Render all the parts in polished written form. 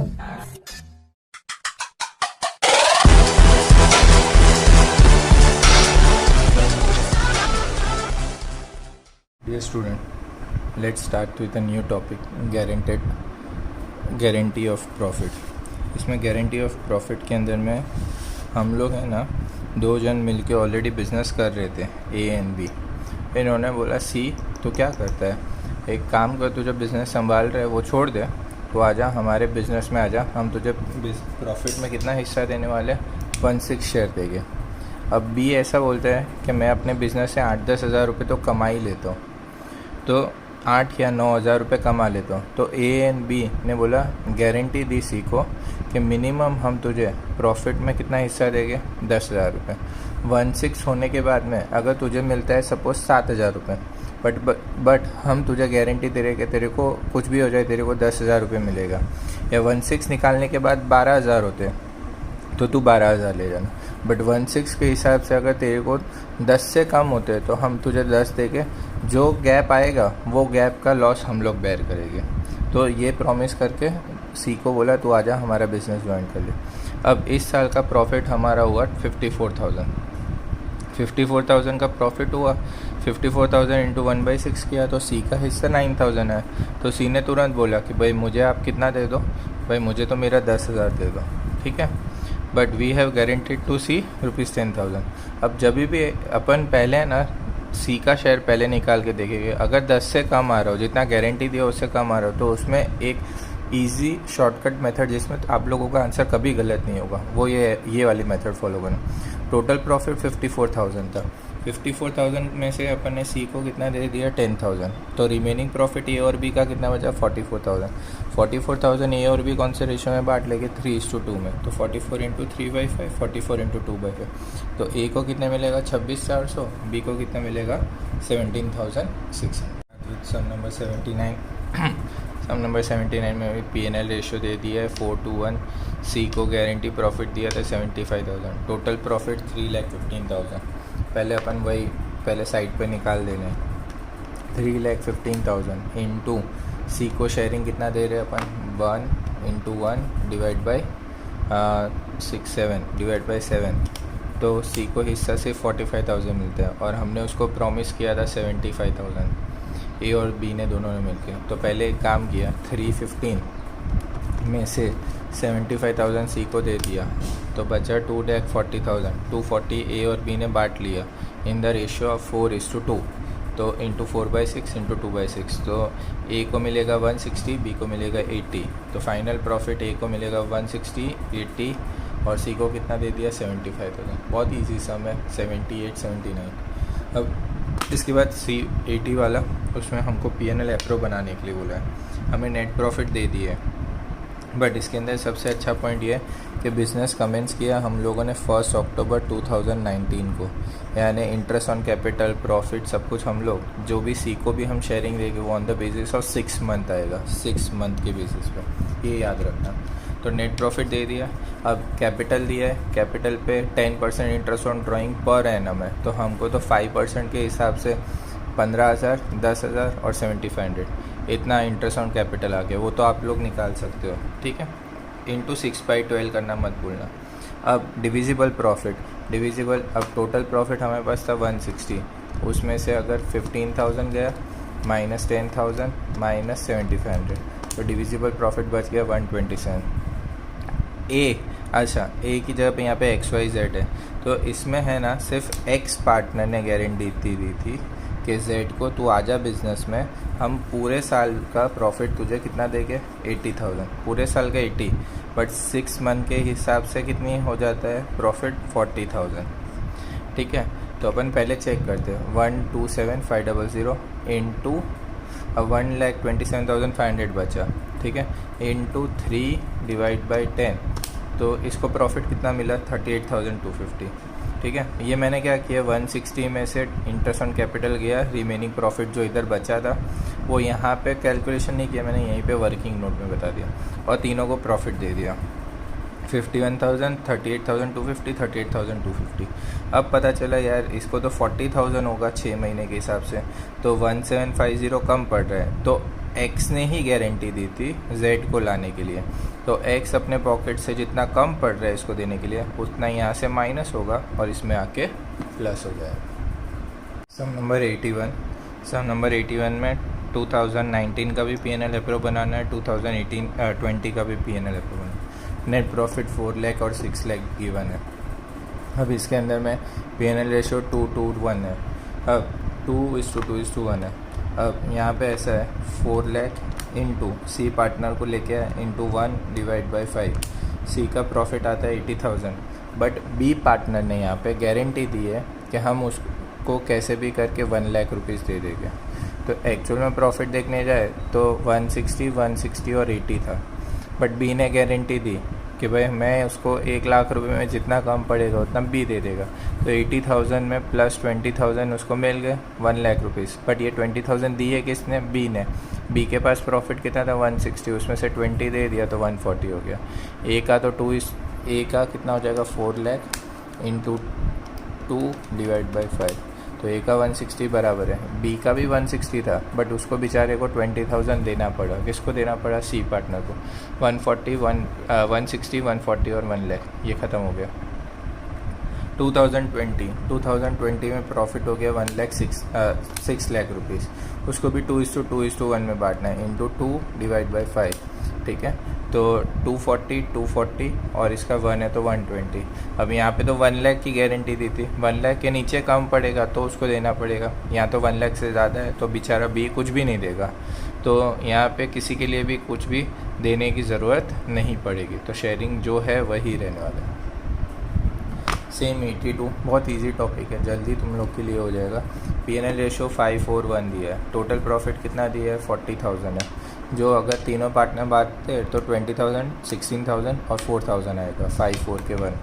Dear student, let's start with a new topic, guarantee of profit. इसमें guarantee of profit के अंदर में हम लोग हैं ना, दो जन मिलके ऑलरेडी बिजनेस कर रहे थे, ए एंड बी। इन्होंने बोला सी तो क्या करता है, एक काम कर, तू जब बिज़नेस संभाल रहे वो छोड़ दे, तो आजा हमारे बिज़नेस में आजा, हम तुझे प्रॉफिट में कितना हिस्सा देने वाले, 1/6 शेयर देंगे। अब बी ऐसा बोलता है कि मैं अपने बिज़नेस से 8-10 हज़ार रुपये तो कमा ही लेता हूँ, तो 8 या 9 हज़ार रुपये कमा लेता हूँ। तो ए एंड बी ने बोला, गारंटी दी सी को कि मिनिमम हम तुझे प्रॉफिट में कितना हिस्सा देंगे, 10,000 रुपये। 1/6 होने के बाद में अगर तुझे मिलता है सपोज 7,000 रुपये, बट हम तुझे गारंटी दे रहे कि तेरे को कुछ भी हो जाए तेरे को 10,000 रुपये मिलेगा। या 1/6 निकालने के बाद 12,000 होते तो तू 12,000 ले जाना, बट 1/6 के हिसाब से अगर तेरे को 10 से कम होते तो हम तुझे 10 देंगे, जो गैप आएगा वो गैप का लॉस हम लोग बेयर करेंगे। तो ये प्रॉमिस करके सी को बोला तू आजा हमारा बिज़नेस ज्वाइन कर ले। अब इस साल का प्रॉफिट हमारा हुआ 54,000 का प्रॉफिट हुआ। 54,000 इंटू 1/6 किया तो सी का हिस्सा 9,000 है। तो सी ने तुरंत बोला कि भाई मुझे आप कितना दे दो, भाई मुझे तो मेरा 10,000 दे दो, ठीक है, but we have guaranteed to see ₹10,000। अब जब भी अपन पहले ना सी का शेयर पहले निकाल के देखेंगे, अगर 10 से कम आ रहा हो, जितना गारंटी दिया उससे कम आ रहा हो, तो उसमें एक इजी शॉर्टकट मेथड जिसमें आप लोगों का आंसर कभी गलत नहीं होगा, वो ये वाली मेथड फॉलो करना। टोटल प्रॉफिट 54,000 था। 54,000 में से अपन ने सी को कितना दे दिया, 10,000। तो रिमेनिंग प्रॉफिट ए और बी का कितना बचा, 44,000। 44,000 ए और बी कौन से रेशो में बांट लेंगे, 3:2 में। तो 44 इंटू 3/5, 44 इंटू 2/5। तो ए को कितना मिलेगा, 26,400, बी को कितना मिलेगा, 17,600। सम नंबर 79 सम नंबर 79 में भी P&L रेशियो दे दिया है 4:1। सी को गारंटी प्रॉफिट दिया था 75,000। Total profit 3,15,000। पहले अपन वही पहले साइड पे निकाल देना है, 3,15,000 इंटू सी को शेयरिंग कितना दे रहे हैं अपन, 1 इंटू 1 डिवाइड बाई 7 तो सी को हिस्सा से 45,000 मिलता है, और हमने उसको प्रॉमिस किया था 75,000, ए और बी ने दोनों ने मिलके। तो पहले एक काम किया, 315 में से 75,000 सी को दे दिया, तो बचा 2,40,000। 240 ए और बी ने बांट लिया इन द रेशियो ऑफ 4:2, तो इंटू 4/6 इंटू 2/6। तो ए को मिलेगा 160, बी को मिलेगा 80। तो फाइनल प्रॉफिट ए को मिलेगा 160, 80, और सी को कितना दे दिया, 75,000। बहुत ईजी सम है, 78, 79। अब इसके बाद सी 80 वाला, उसमें हमको P&L एप्रो बनाने के लिए बोला है, हमें नेट प्रॉफिट दे दिए, बट इसके अंदर सबसे अच्छा पॉइंट ये है कि बिज़नेस कमेंस किया हम लोगों ने 1 अक्टूबर 2019 को, यानी इंटरेस्ट ऑन कैपिटल, प्रॉफिट, सब कुछ हम लोग, जो भी सी को भी हम शेयरिंग देंगे वो on the basis of 6 month आएगा, 6 मंथ के बेसिस पे, ये याद रखना। तो नेट प्रॉफिट दे दिया। अब कैपिटल दिया है, कैपिटल पे 10% interest on drawing per annum है, तो हमको तो 5% के हिसाब से 15,000, 10,000 और 7,500 इतना इंटरेस्ट ऑन कैपिटल आ गया, वो तो आप लोग निकाल सकते हो, ठीक है। इंटू 6/12 करना मत भूलना। अब डिविजिबल प्रॉफिट, अब टोटल प्रॉफिट हमारे पास था 160, उसमें से अगर 15,000 गया, माइनस 10,000, माइनस 7,500, तो डिविजिबल प्रॉफिट बच गया 127। अच्छा, ए की जगह पे यहाँ पे XYZ है, तो इसमें है ना सिर्फ एक्स पार्टनर ने गारंटी दी थी कि जेड को तू आजा बिज़नेस में, हम पूरे साल का प्रॉफिट तुझे कितना देंगे, 80,000, पूरे साल का 80, बट 6 मंथ के हिसाब से कितनी हो जाता है प्रॉफिट, 40,000, ठीक है। तो अपन पहले चेक करते हैं, 127,500 इंटू 1,27,500 बचा, ठीक है, इंटू 3 डिवाइड बाई 10, तो इसको प्रॉफिट कितना मिला, 38,250, ठीक है। ये मैंने क्या किया, 160 में से इंटरेस्ट ऑन कैपिटल गया, रिमेनिंग प्रॉफिट जो इधर बचा था वो यहाँ पे कैलकुलेशन नहीं किया मैंने, यहीं पे वर्किंग नोट में बता दिया, और तीनों को प्रॉफिट दे दिया, 51,000, 38,250, 38,250। अब पता चला यार इसको तो 40,000 होगा 6 महीने के हिसाब से, तो 1750 कम पड़ रहा है, तो एक्स ने ही गारंटी दी थी जेड को लाने के लिए, तो एक्स अपने पॉकेट से जितना कम पड़ रहा है इसको देने के लिए उतना यहाँ से माइनस होगा और इसमें आके प्लस हो जाएगा। सम नंबर 81। सम नंबर 81 में 2019 का भी P&L अप्रूव बनाना है, 2020 का भी P&L अप्रूव बनाना है। नेट प्रॉफिट 4 लाख और 6 लाख गिवन है। अब इसके अंदर में P&L रेशो 2:1 है। अब 2:2:1 है। अब यहाँ पे ऐसा है 4 लाख इंटू सी पार्टनर को लेके आए इंटू 1/5। सी का प्रॉफिट आता है 80,000, बट बी पार्टनर ने यहाँ पे गारंटी दी है कि हम उसको कैसे भी करके 1 लाख रुपीज़ दे देंगे। तो एक्चुअल में प्रॉफिट देखने जाए तो 160 और 80 था, बट बी ने गारंटी दी कि भाई मैं उसको 1 लाख रुपए में जितना कम पड़ेगा उतना बी दे देगा। तो 80,000 में प्लस 20,000 उसको मिल गए 1 लाख रुपीज़, बट ये 20,000 दी है किसने? बी ने। बी के पास प्रॉफिट कितना था? 160, उसमें से 20 दे दिया तो 140 हो गया। ए का तो ए का कितना हो जाएगा? 4 लाख इंटू 2/5, तो ए का 160 बराबर है। बी का भी 160 था, बट उसको बेचारे को 20,000 देना पड़ा। किसको देना पड़ा? सी पार्टनर को। 160, 140 और 1 लाख, ये ख़त्म हो गया। 2020 में प्रॉफिट हो गया 6 लाख रुपीज़। उसको भी 2:1 में बांटना है इंटू 2/5, ठीक है। तो 240 और इसका 1 है तो 120। अब यहाँ पे तो 1 लाख की गारंटी दी थी, 1 लाख के नीचे कम पड़ेगा तो उसको देना पड़ेगा। यहाँ तो 1 लाख से ज़्यादा है तो बेचारा बी कुछ भी नहीं देगा, तो यहाँ पे किसी के लिए भी कुछ भी देने की ज़रूरत नहीं पड़ेगी। तो शेयरिंग जो है वही रहने वाला है। सेम 82, बहुत इजी टॉपिक है, जल्दी तुम लोग के लिए हो जाएगा। P&L रेशो 5:1 दिया है। टोटल प्रॉफिट कितना दिया है? 40,000 है। जो अगर तीनों पार्टनर बांटते हैं तो 20,000, 16,000 और 4,000 आएगा 5-4 के 1।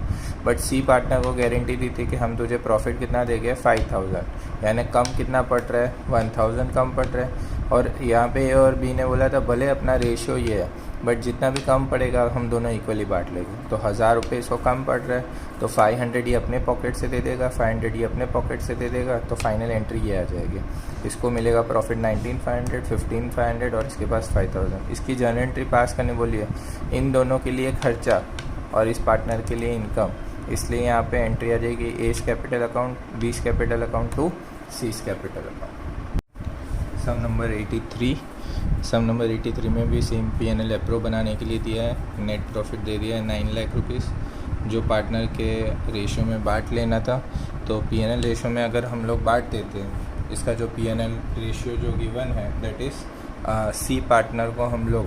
बट सी पार्टनर को गारंटी दी थी कि हम तुझे प्रॉफिट कितना देंगे? 5,000, यानी कम कितना पड़ रहा है? 1,000 कम पड़ रहा है। और यहाँ पे ए और बी ने बोला था भले अपना रेशियो ये है, बट जितना भी कम पड़ेगा हम दोनों इक्वली बांट लेंगे। तो 1,000 रुपये इसको कम पड़ रहा है तो 500 ये अपने पॉकेट से दे देगा, 500 ये अपने पॉकेट से दे देगा, तो फाइनल एंट्री ये आ जाएगी। इसको मिलेगा प्रॉफिट 19,500, 15,500 और इसके पास 5,000। इसकी जर्नल एंट्री पास करने बोलिए। इन दोनों के लिए खर्चा और इस पार्टनर के लिए इनकम, इसलिए यहाँ पे एंट्री आ जाएगी as capital account, B's capital account to C's capital account. Sum number 83। Sum number 83 में भी सेम P&L अप्रूव बनाने के लिए दिया है। नेट प्रॉफिट दे दिया है 9 लाख रुपीज़, जो पार्टनर के रेशो में बांट लेना था। तो P&L रेशो में अगर हम लोग बांट देते हैं, इसका जो P&L रेशियो जो गिवन है दैट इज़ सी पार्टनर को हम लोग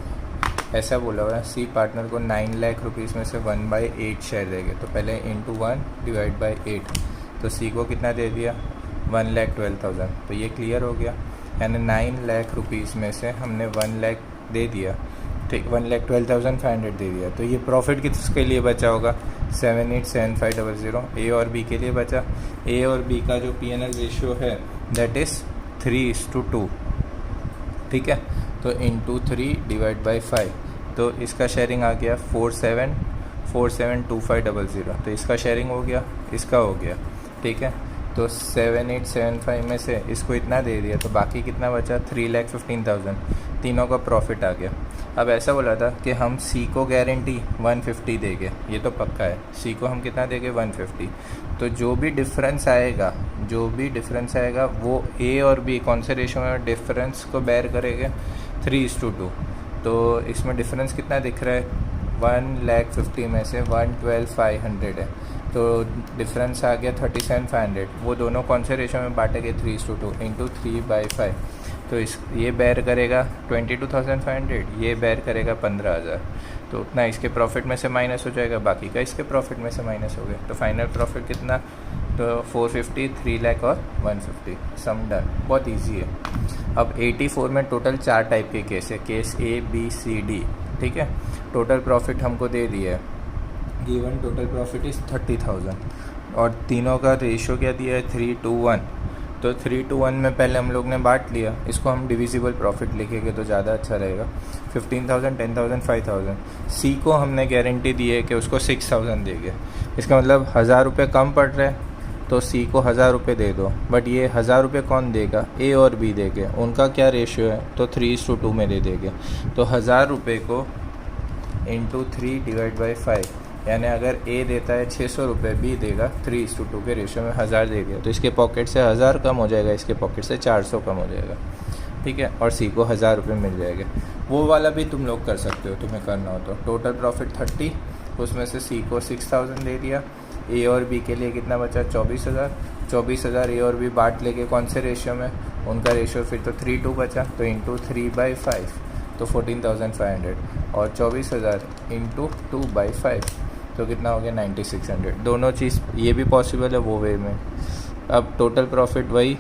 ऐसा बोला हुआ है, सी पार्टनर को 9 लाख रुपीज़ में से 1/8 शेयर देंगे। तो पहले इंटू 1/8, तो सी को कितना दे दिया? 1,12,000। तो ये क्लियर हो गया, यानी 9 लाख रुपीज़ में से हमने 1 लाख दे दिया, ठीक, 1,12,500 दे दिया। तो ये प्रॉफिट किसके लिए बचा होगा? 787500 ए और बी के लिए बचा। ए और बी का जो P&L रेशियो है दैट इज़ 3:2, ठीक है। तो इंटू 3/5, तो इसका शेयरिंग आ गया 472500। तो इसका शेयरिंग हो गया, इसका हो गया, ठीक है। तो 7875 में से इसको इतना दे दिया, तो बाकी कितना बचा? 3,15,000। तीनों का प्रॉफिट आ गया। अब ऐसा बोला था कि हम सी को गारंटी 150 देंगे, ये तो पक्का है। सी को हम कितना देंगे? 150। तो जो भी डिफरेंस आएगा वो ए और बी कौन से रेशो में डिफरेंस को बेयर करेंगे? 3:2। तो इसमें डिफरेंस कितना दिख रहा है? 1,50,000 में से 112,500 है, तो डिफरेंस आ गया 37,500। वो दोनों कौन से रेशो में बांटेंगे? 3:2 इंटू 3/5। तो ये बेयर करेगा 22,500, ये बेयर करेगा 15,000। तो उतना इसके प्रॉफिट में से माइनस हो जाएगा, बाकी का इसके प्रॉफिट में से माइनस हो गया। तो फाइनल प्रॉफिट कितना? तो 450, 3 लाख और 150। सम डन, बहुत इजी है। अब 84 में टोटल 4 टाइप के केस है, case A, B, C, D, ठीक है। टोटल प्रॉफिट हमको दे दिया है, गिवन टोटल प्रॉफिट इज़ 30,000 और तीनों का रेशो क्या दिया है? 3:1। तो 3:1 में पहले हम लोग ने बांट लिया, इसको हम डिविजिबल प्रॉफिट लिखेंगे तो ज़्यादा अच्छा रहेगा। 15,000, 10,000, 5,000। सी को हमने गारंटी दी है कि उसको 6,000 देंगे, इसका मतलब 1,000 रुपये कम पड़ रहा है तो सी को 1000 रुपये दे दो, बट ये 1000 रुपये कौन देगा, ए और बी देंगे, उनका क्या रेशियो है, तो 3:2 में दे देंगे। तो 1000 रुपये को इंटू 3 डिवाइड बाई 5, यानी अगर ए देता है 600 रुपये, बी देगा 3:2 के रेशियो में 1000 देगा, तो इसके पॉकेट से 1000 कम हो जाएगा, इसके पॉकेट से 400 कम हो जाएगा, ठीक है, और सी को 1000 रुपये मिल जाएगा। वो वाला भी तुम लोग कर सकते हो, तुम्हें करना हो तो। टोटल प्रॉफिट 30, उसमें से सी को 6000 दे दिया, ए और बी के लिए कितना बचा, 24,000 ए और बी बांट लेके कौन से रेशियो में, उनका रेशियो फिर तो 3:2 बचा, तो इंटू 3/5 तो 14,500, और 24,000 इंटू 2/5 तो कितना हो गया, 9600। दोनों चीज़ ये भी पॉसिबल है वो वे में। अब टोटल प्रॉफिट वही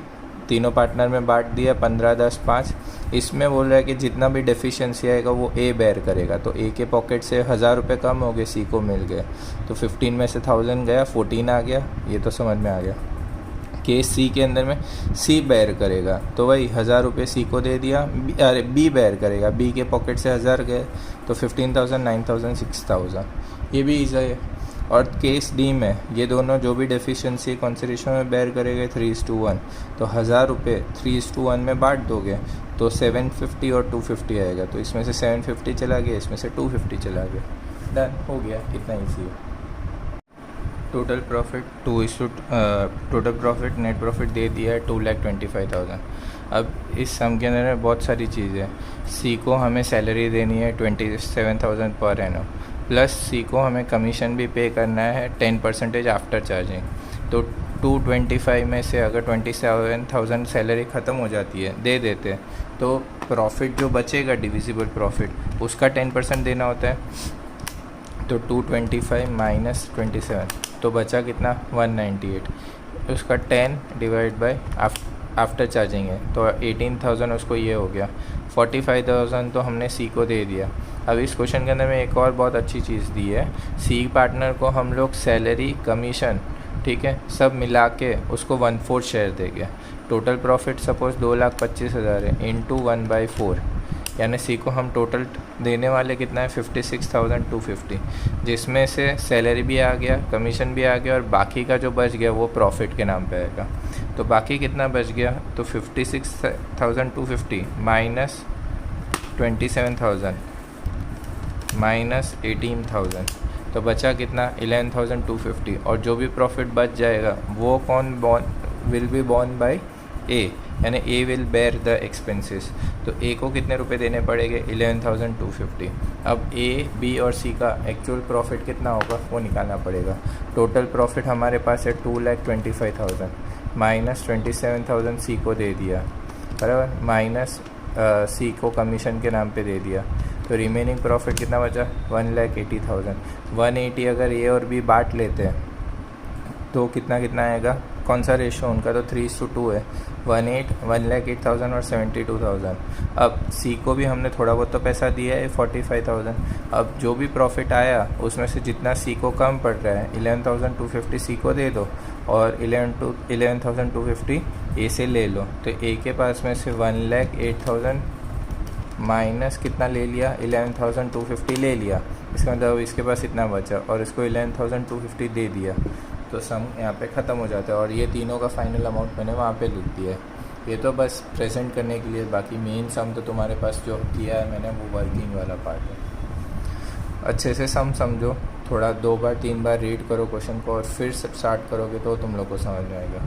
तीनों पार्टनर में बांट दिया, 15, 10, 5। इसमें बोल रहा है कि जितना भी डेफिशिएंसी आएगा वो ए बेयर करेगा, तो ए के पॉकेट से 1000 रुपये कम हो गए, सी को मिल गए, तो 15 में से 1000 गया, 14 आ गया, ये तो समझ में आ गया। केस सी के अंदर में सी बेयर करेगा, तो वही 1000 रुपये सी को दे दिया, अरे बी बेयर करेगा, बी के पॉकेट से 1000 गए, तो 15,000, 9,000, 6,000, ये भी ईजी है। और केस डी में ये दोनों जो भी डेफिशिएंसी कंसिडरेशन में बेयर करेंगे 3:1, तो 1000 रुपये 3:1 में बांट दोगे तो 750 और 250 आएगा, तो इसमें से 750 चला गया, इसमें से 250 चला गया, डन हो गया, इतना ईजी है। टोटल प्रॉफिट नेट प्रॉफिट दे दिया है 2,25,000। अब इस सम के अंदर में बहुत सारी चीज़ें, सी को हमें सैलरी देनी है 27,000 पर एनम, प्लस सी को हमें कमीशन भी पे करना है 10% आफ्टर चार्जिंग। तो 225 में से अगर 27,000 सैलरी ख़त्म हो जाती है, दे देते हैं, तो प्रॉफिट जो बचेगा डिविजिबल प्रॉफिट उसका 10% देना होता है। तो 225 माइनस 27 तो बचा कितना, 198, उसका 10 डिवाइड बाय आफ्टर चार्जिंग है, तो 18,000 उसको ये हो गया। 45,000 तो हमने सी को दे दिया। अब इस क्वेश्चन के अंदर में एक और बहुत अच्छी चीज़ दी है, सी पार्टनर को हम लोग सैलरी, कमीशन, ठीक है, सब मिला के उसको 1/4 शेयर देंगे। टोटल प्रॉफिट सपोज 2,25,000 है, इंटू 1/4, यानी सी को हम टोटल देने वाले कितना है, 56,250, जिसमें से सैलरी भी आ गया, कमीशन भी आ गया, और बाकी का जो बच गया वो प्रॉफिट के नाम पे आएगा। तो बाकी कितना बच गया, तो 56,250 माइनस 27,000 माइनस 18,000, तो बचा कितना, 11,250, और जो भी प्रॉफिट बच जाएगा वो कौन विल बी बॉर्न बाय ए, यानी ए विल बेयर द एक्सपेंसेस। तो ए को कितने रुपए देने पड़ेंगे, 11,250। अब ए, बी और सी का एक्चुअल प्रॉफिट कितना होगा वो निकालना पड़ेगा। टोटल प्रॉफिट हमारे पास है 2,25,000 माइनस 27,000 सी को दे दिया, बराबर, माइनस सी को कमीशन के नाम पे दे दिया, तो रिमेनिंग प्रॉफिट कितना बचा, 1,80,000। 180 अगर ए और बी बांट लेते हैं तो कितना कितना आएगा, कौन सा रेशो उनका, तो 3:2 है, 1,08,000 और 72,000। अब सी को भी हमने थोड़ा बहुत तो पैसा दिया है, 45,000। अब जो भी प्रॉफिट आया उसमें से जितना सी को कम पड़ रहा है, 11,250 सी को दे दो, और 11,250 ए से ले लो। तो ए के पास में से 1,08,000 माइनस कितना ले लिया, 11,250 ले लिया, इसका मतलब इसके पास इतना बचा, और इसको 11,250 दे दिया, तो सम यहाँ पे ख़त्म हो जाता है। और ये तीनों का फाइनल अमाउंट मैंने वहाँ पे लिख दिया है। ये तो बस प्रेजेंट करने के लिए, बाकी मेन सम तो तुम्हारे पास जो किया है मैंने वो वर्किंग वाला पार्ट है। अच्छे से सम समझो, थोड़ा 2 बार 3 बार रीड करो क्वेश्चन को, और फिर स्टार्ट करोगे तो तुम लोग को समझ में आएगा।